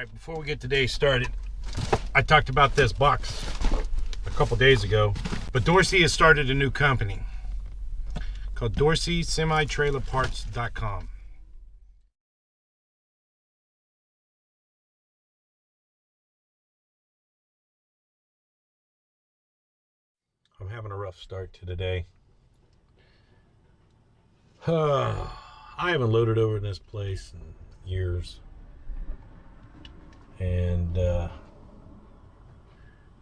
Alright, before we get today started, I talked about this box a couple days ago, but Dorsey has started a new company called Dorsey Semi-Trailer-Parts.com. I'm having a rough start to the day. I haven't loaded over in this place in years. And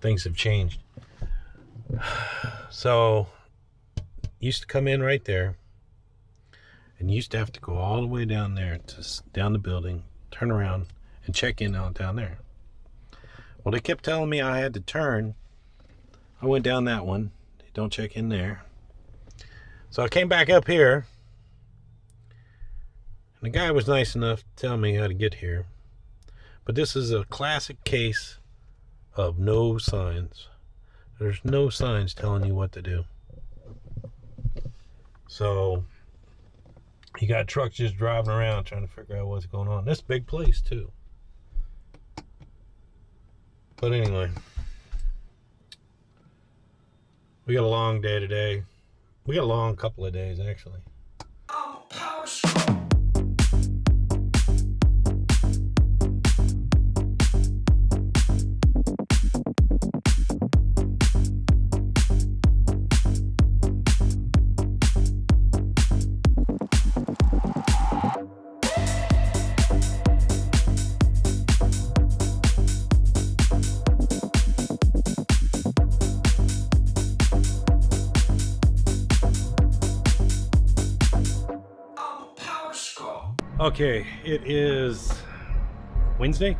things have changed. So used to come in right there and used to have to go all the way down there to down the building, turn around and check in out down there. Well, they kept telling me I had to turn. I went down that one. They don't check in there. So I came back up here, and the guy was nice enough to tell me how to get here. But this is a classic case of no signs. There's no signs telling you what to do. So you got trucks just driving around trying to figure out what's going on. This big place too. But anyway, we got a long day today. We got a long couple of days actually. Okay, it is Wednesday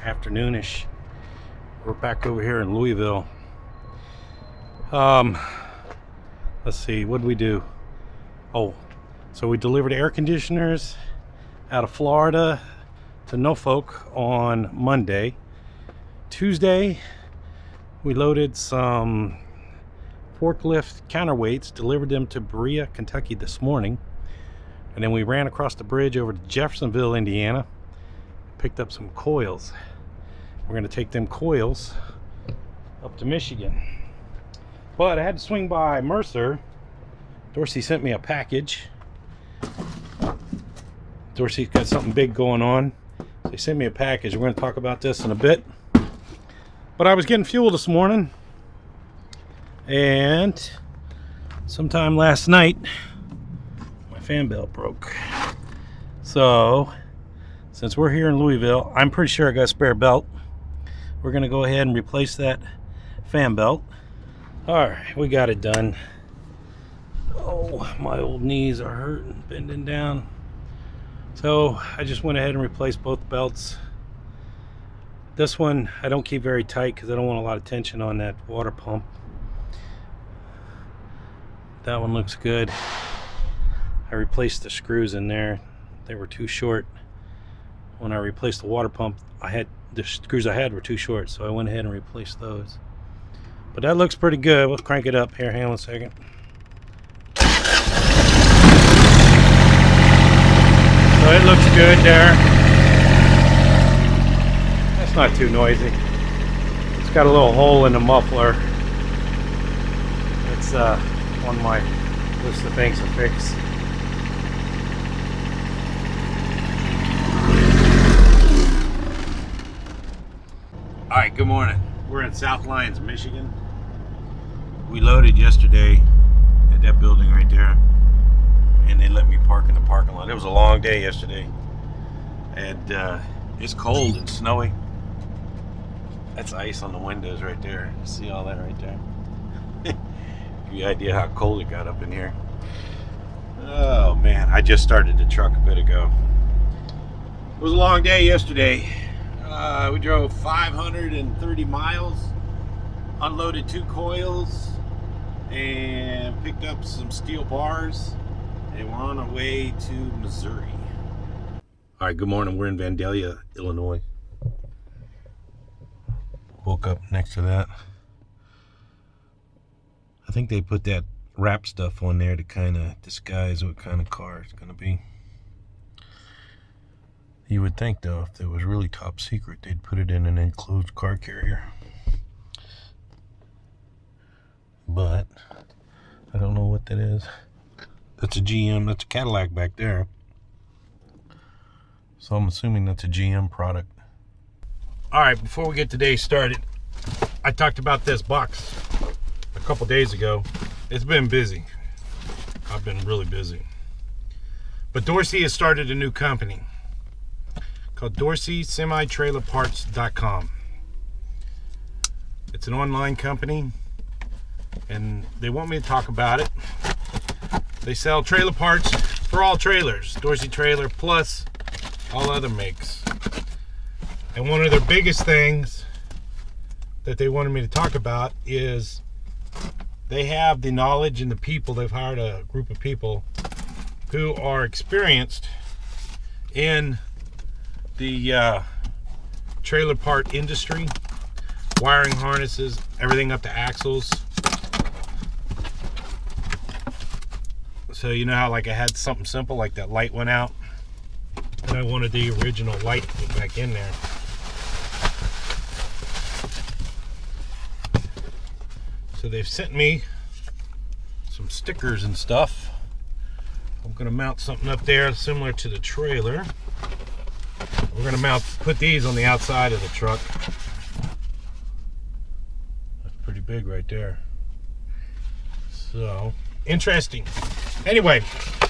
afternoonish. We're back over here in Louisville. Let's see, what did we do? Oh, so we delivered air conditioners out of Florida to Norfolk on Monday. Tuesday, we loaded some forklift counterweights, delivered them to Berea, Kentucky this morning. And then we ran across the bridge over to Jeffersonville, Indiana, picked up some coils. We're going to take them coils up to Michigan. But I had to swing by Mercer. Dorsey sent me a package. Dorsey's got something big going on. So he sent me a package. We're going to talk about this in a bit. But I was getting fuel this morning. And sometime last night, fan belt broke. So since we're here in Louisville, I'm pretty sure I got a spare belt. We're gonna go ahead and replace that fan belt. All right, we got it done. Oh, my old knees are hurting, bending down. So I just went ahead and replaced both belts. This one I don't keep very tight because I don't want a lot of tension on that water pump. That one looks good. I replaced the screws in there. They were too short. When I replaced the water pump, the screws I had were too short, so I went ahead and replaced those. But that looks pretty good. We'll crank it up here. Hang on a second. So it looks good there. That's not too noisy. It's got a little hole in the muffler. It's on my list of things to fix. Alright, good morning. We're in South Lyons, Michigan. We loaded yesterday at that building right there, and they let me park in the parking lot. It was a long day yesterday, and it's cold and snowy. That's ice on the windows right there. See all that right there? Give you an idea how cold it got up in here. Oh man, I just started the truck a bit ago. It was a long day yesterday. We drove 530 miles, unloaded 2 coils, and picked up some steel bars, and we're on our way to Missouri. All right, good morning. We're in Vandalia, Illinois. Woke up next to that. I think they put that wrap stuff on there to kind of disguise what kind of car it's going to be. You would think, though, if it was really top secret, they'd put it in an enclosed car carrier. But I don't know what that is. That's a GM. That's a Cadillac back there. So I'm assuming that's a GM product. All right, before we get today started, I talked about this box a couple days ago. It's been busy. I've been really busy. But Dorsey has started a new company called Dorsey SemiTrailerParts.com. It's an online company, and they want me to talk about it. They sell trailer parts for all trailers, Dorsey trailer plus all other makes. And one of their biggest things that they wanted me to talk about is they have the knowledge and the people. They've hired a group of people who are experienced in the trailer part industry, wiring harnesses, everything up to axles. So you know how, like, I had something simple like that light went out, and I wanted the original light to put back in there. So they've sent me some stickers and stuff. I'm gonna mount something up there similar to the trailer. We're gonna put these on the outside of the truck. That's pretty big right there. So, interesting. Anyway,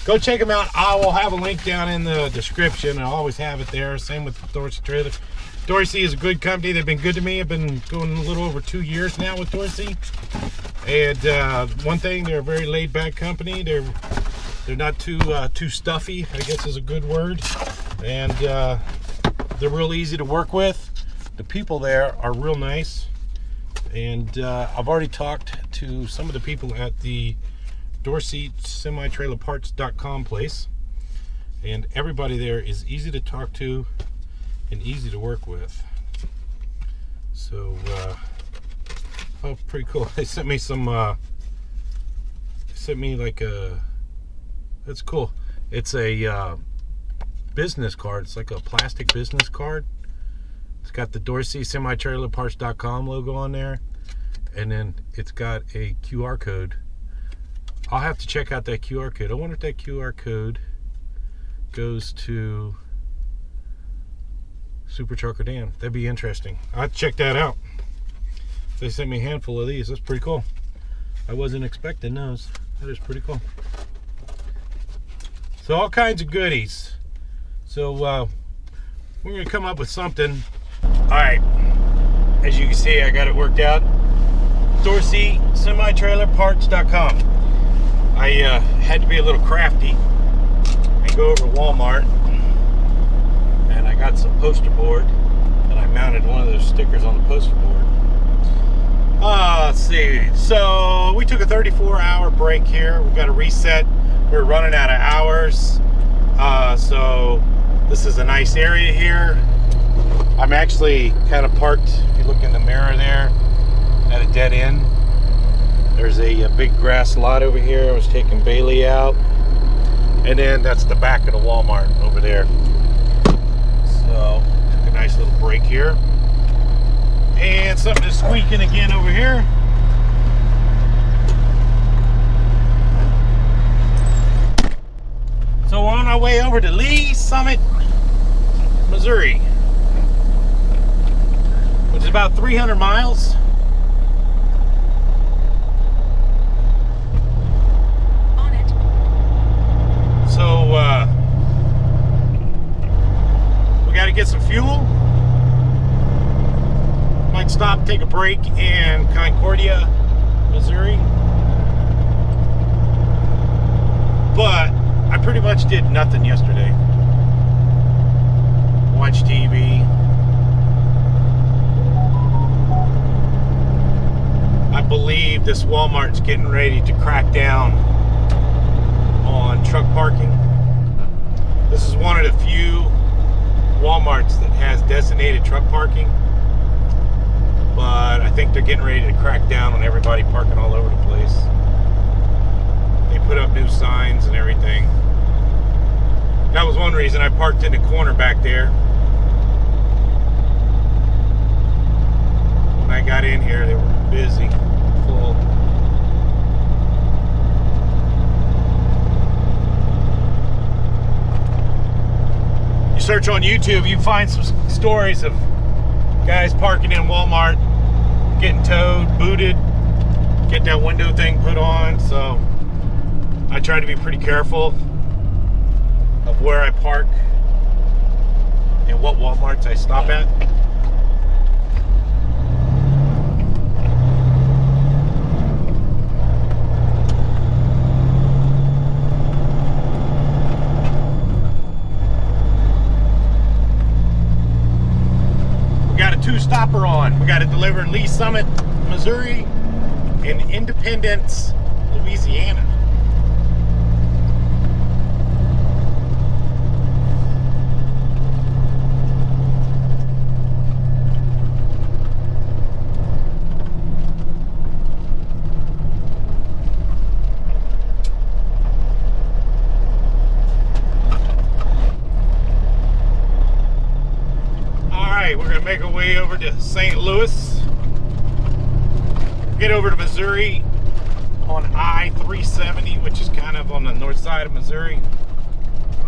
go check them out. I will have a link down in the description. I always have it there. Same with Dorsey Trailer. Dorsey is a good company. They've been good to me. I've been going a little over 2 years now with Dorsey. And one thing, they're a very laid-back company. They're not too stuffy, I guess is a good word. And they're real easy to work with. The people there are real nice. And I've already talked to some of the people at the Dorsey SemiTrailerParts.com place. And everybody there is easy to talk to and easy to work with. So, oh, pretty cool. They sent me some, that's cool. It's a business card. It's like a plastic business card. It's got the Dorsey SemiTrailerParts.com logo on there. And then it's got a QR code. I'll have to check out that QR code. I wonder if that QR code goes to SuperTruckerDan. That'd be interesting. I'll have to check that out. They sent me a handful of these. That's pretty cool. I wasn't expecting those. That is pretty cool. So all kinds of goodies. So we're going to come up with something. Alright. As you can see, I got it worked out. Dorsey SemiTrailerParts.com. I had to be a little crafty and go over to Walmart. And I got some poster board, and I mounted one of those stickers on the poster board. Let's see. So we took a 34-hour break here. We've got to reset. We're running out of hours. So this is a nice area here. I'm actually kind of parked, if you look in the mirror there, at a dead end. There's a big grass lot over here. I was taking Bailey out. And then that's the back of the Walmart over there. So, took a nice little break here. And something is squeaking again over here. So we're on our way over to Lee Summit, Missouri, which is about 300 miles. On it. So, we got to get some fuel. Might stop, take a break in Concordia, Missouri. But I pretty much did nothing yesterday. Watched TV. I believe this Walmart's getting ready to crack down on truck parking. This is one of the few Walmarts that has designated truck parking. But I think they're getting ready to crack down on everybody parking all over the place. They put up new signs and everything. That was one reason I parked in the corner back there. When I got in here, they were busy, full. You search on YouTube, you find some stories of guys parking in Walmart, getting towed, booted, get that window thing put on. So I try to be pretty careful of where I park and what Walmarts I stop at. We got a two-stopper on. We got to deliver Lee Summit, Missouri, and Independence, Louisiana. We're going to make our way over to St. Louis, get over to Missouri on I-370, which is kind of on the north side of Missouri.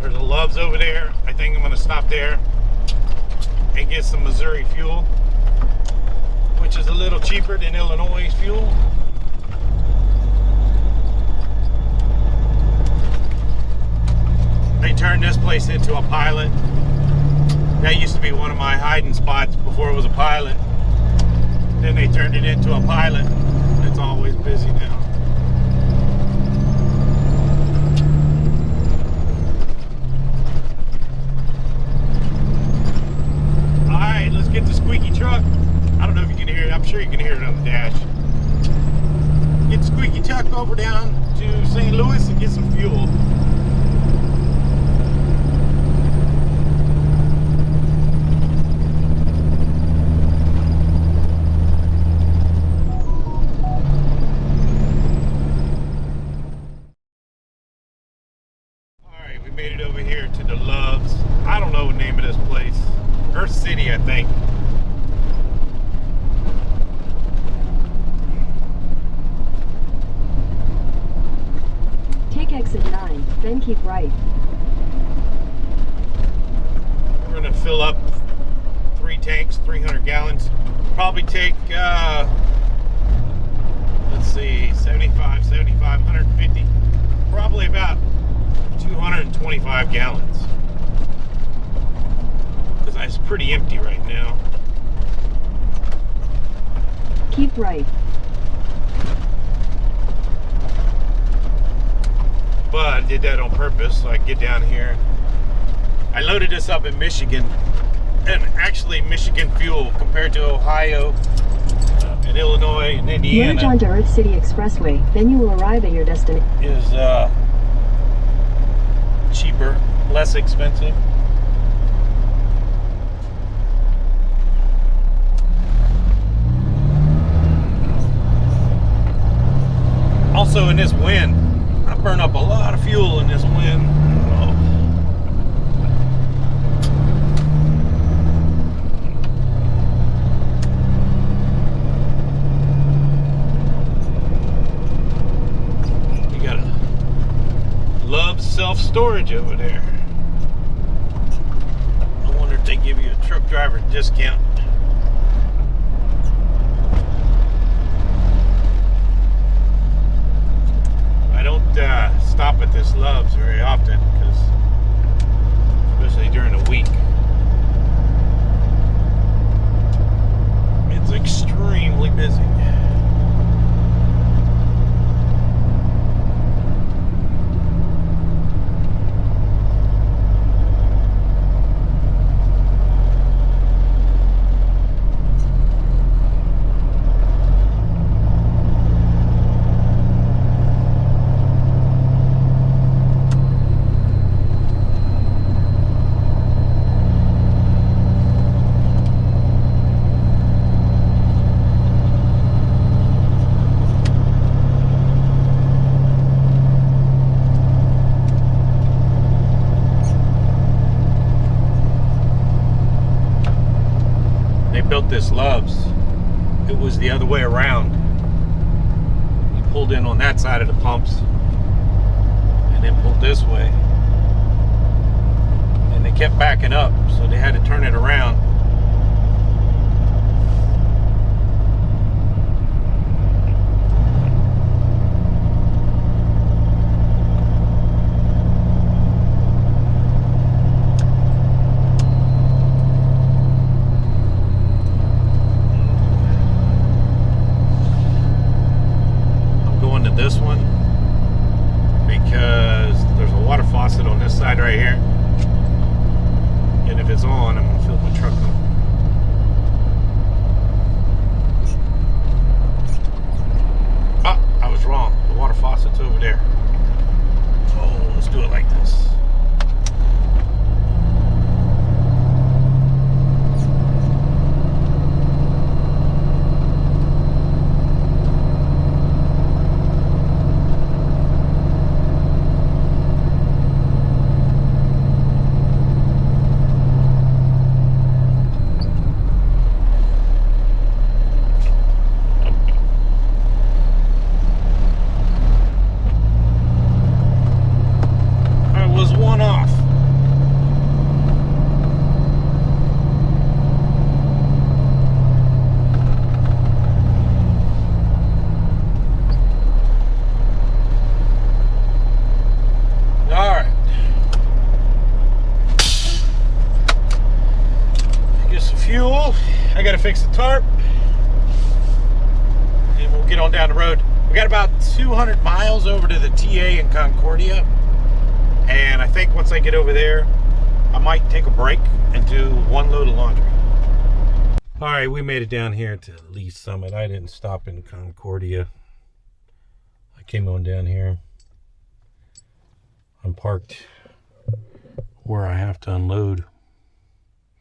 There's a Love's over there. I think I'm going to stop there and get some Missouri fuel, which is a little cheaper than Illinois fuel. They turned this place into a pilot. That used to be one of my hiding spots before it was a pilot. Then they turned it into a pilot. It's always busy now. Alright, let's get the squeaky truck. I don't know if you can hear it. I'm sure you can hear it on the dash. Get the squeaky truck over down to St. Louis and get some fuel. Made it over here to the Love's. I don't know the name of this place. Earth City, I think. Take exit 9, then keep right. We're going to fill up 3 tanks, 300 gallons. Probably take, let's see, 75, 150. Probably about 225 gallons, because it's pretty empty right now. Keep right. But I did that on purpose so I could get down here. I loaded this up in Michigan, and actually Michigan fuel compared to Ohio and Illinois and Indiana. Merge onto Earth City Expressway, then you will arrive at your destination. Is cheaper, less expensive. Also, in this wind, I burn up a lot of fuel in this wind. Self-storage over there. I wonder if they give you a truck driver discount. I don't stop at this Love's very often, because especially during the week, it's extremely busy. They built this Love's. It was the other way around. You pulled in on that side of the pumps and then pulled this way. And they kept backing up, so they had to turn it around. This one because there's a water faucet on this side right here, and if it's on, I'm gonna fill my truck up. Ah, I was wrong. The water faucet's over there. Oh, let's do it like this. Fuel. I gotta fix the tarp and we'll get on down the road. We got about 200 miles over to the TA in Concordia, and I think once I get over there I might take a break and do one load of laundry. All right, we made it down here to Lee Summit. I didn't stop in Concordia. I came on down here. I'm parked where I have to unload.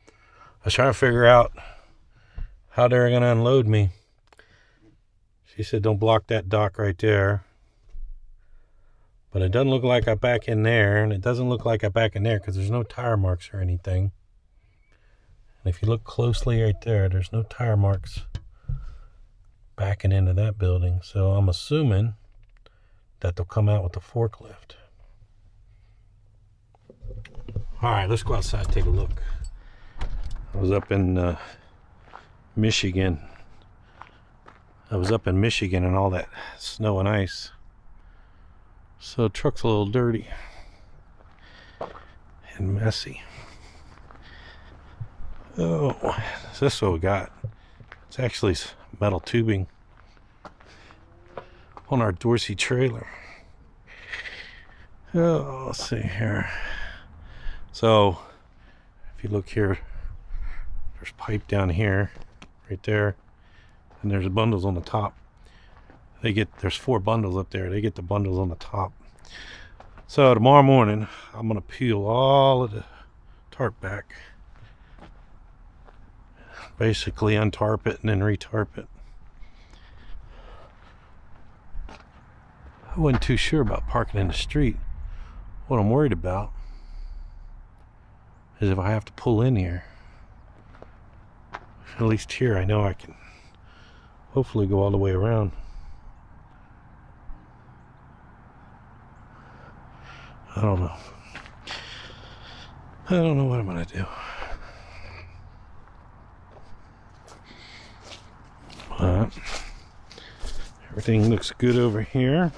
I was trying to figure out how they're going to unload me. She said, don't block that dock right there. But it doesn't look like I back in there. And it doesn't look like I back in there because there's no tire marks or anything. And if you look closely right there, there's no tire marks backing into that building. So I'm assuming that they'll come out with the forklift. All right, let's go outside and take a look. I was up in Michigan. And all that snow and ice. So the truck's a little dirty and messy. Oh, so this is what we got. It's actually metal tubing on our Dorsey trailer. Oh, let's see here. So if you look here, there's pipe down here, right there, and there's bundles on the top. There's 4 bundles up there. They get the bundles on the top. So tomorrow morning, I'm gonna peel all of the tarp back, basically untarp it and then retarp it. I wasn't too sure about parking in the street. What I'm worried about is if I have to pull in here. At least here I know I can hopefully go all the way around. I don't know. I don't know what I'm gonna do. But everything looks good over here.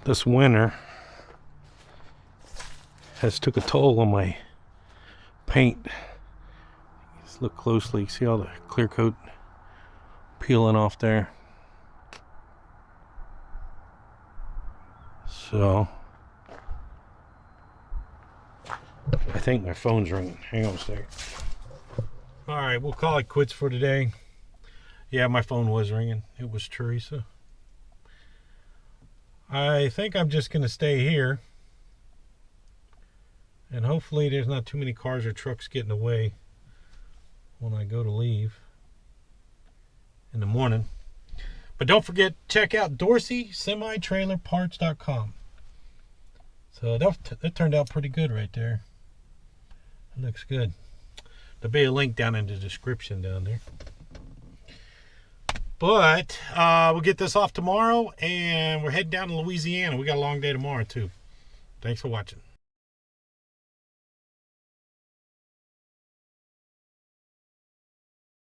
This winter has took a toll on my paint. Just look closely. See all the clear coat peeling off there. So I think my phone's ringing. Hang on a second. All right, we'll call it quits for today. Yeah, my phone was ringing. It was Teresa. I think I'm just gonna stay here, and hopefully there's not too many cars or trucks getting away when I go to leave in the morning. But don't forget, check out Dorsey SemiTrailerParts.com. So So that turned out pretty good right there. It looks good. There'll be a link down in the description down there. But we'll get this off tomorrow, and we're heading down to Louisiana. We got a long day tomorrow too. Thanks for watching.